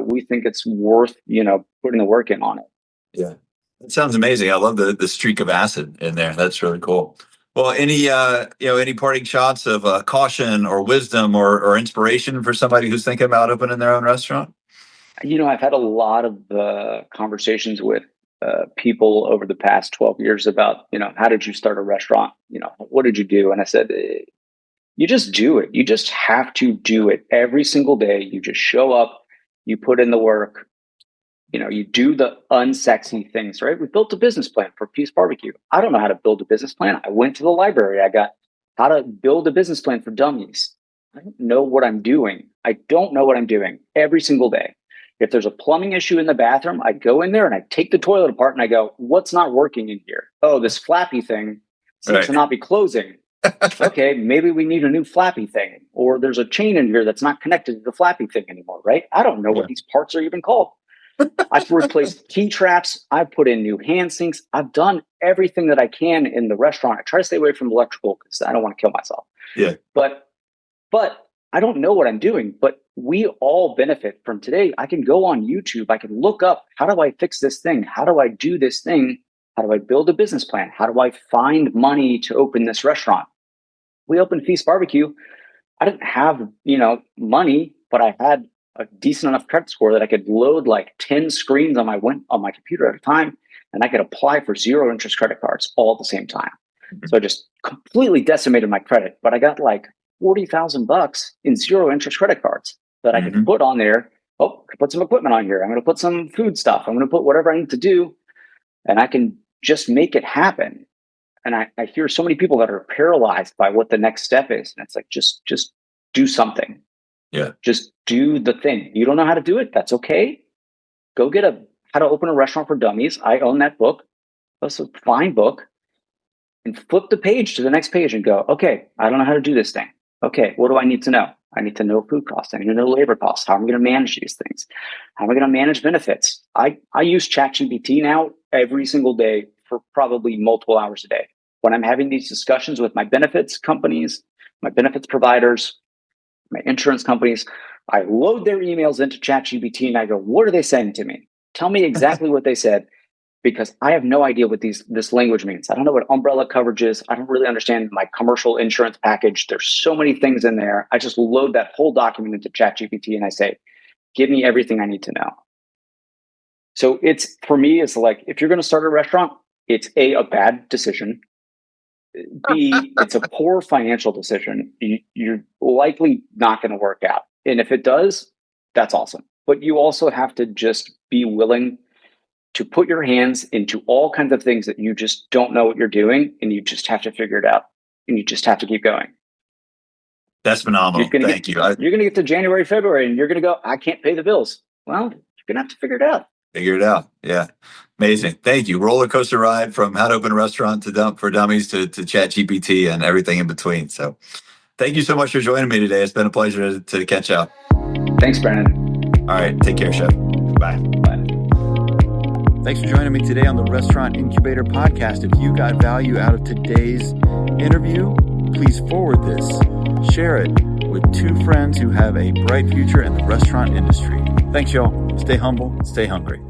S2: we think it's worth, putting the work in on it.
S3: Yeah, that sounds amazing. I love the streak of acid in there. That's really cool. Well, any parting shots of caution or wisdom or inspiration for somebody who's thinking about opening their own restaurant?
S2: I've had a lot of conversations with people over the past 12 years about, how did you start a restaurant? What did you do? And I said, you just do it. You just have to do it every single day. You just show up, you put in the work, you do the unsexy things, right? We built a business plan for Peace Barbecue. I don't know how to build a business plan. I went to the library. I got how to build a business plan for dummies. I don't know what I'm doing. Every single day. If there's a plumbing issue in the bathroom, I go in there and I take the toilet apart and I go, what's not working in here? Oh, this flappy thing seems to not be closing. Okay, maybe we need a new flappy thing. Or there's a chain in here that's not connected to the flappy thing anymore, right? I don't know what these parts are even called. I've replaced key traps. I've put in new hand sinks. I've done everything that I can in the restaurant. I try to stay away from electrical because I don't want to kill myself.
S3: Yeah.
S2: But I don't know what I'm doing, but we all benefit from today. I can go on YouTube. I can look up, how do I fix this thing? How do I do this thing? How do I build a business plan? How do I find money to open this restaurant? We opened Feast Barbecue. I didn't have, money, but I had a decent enough credit score that I could load like 10 screens on my computer at a time. and I could apply for 0 interest credit cards all at the same time. So I just completely decimated my credit, but I got like $40,000 in 0 interest credit cards that I could put on there. Oh, I could put some equipment on here. I'm going to put some food stuff. I'm going to put whatever I need to do, and I can just make it happen. And I hear so many people that are paralyzed by what the next step is. And it's like, just do something.
S3: Yeah.
S2: Just do the thing. You don't know how to do it. That's okay. Go get How to Open a Restaurant for Dummies. I own that book. That's a fine book. And flip the page to the next page and go, okay, I don't know how to do this thing. Okay, what do I need to know? I need to know food costs. I need to know labor costs. How am I going to manage these things? How am I going to manage benefits? I use ChatGPT now every single day for probably multiple hours a day. When I'm having these discussions with my benefits companies, my benefits providers, my insurance companies, I load their emails into ChatGPT and I go, what are they saying to me? Tell me exactly what they said, because I have no idea what this language means. I don't know what umbrella coverage is. I don't really understand my commercial insurance package. There's so many things in there. I just load that whole document into ChatGPT and I say, give me everything I need to know. So for me, it's like, if you're going to start a restaurant, it's a bad decision. B, it's a poor financial decision. You're likely not going to work out. And if it does, that's awesome. But you also have to just be willing to put your hands into all kinds of things that you just don't know what you're doing, and you just have to figure it out, and you just have to keep going.
S3: That's phenomenal. Thank you.
S2: You're going to get to January, February, and you're going to go, I can't pay the bills. Well, you're going to have to figure it out.
S3: Figure it out. Yeah. Amazing. Thank you. Roller coaster ride from How to Open a Restaurant for Dummies to ChatGPT and everything in between. So thank you so much for joining me today. It's been a pleasure to catch up.
S2: Thanks, Brandon.
S3: All right. Take care, Chef. Bye.
S2: Bye.
S1: Thanks for joining me today on the Restaurant Incubator podcast. If you got value out of today's interview, please forward this. Share it with 2 friends who have a bright future in the restaurant industry. Thanks, y'all. Stay humble, stay hungry.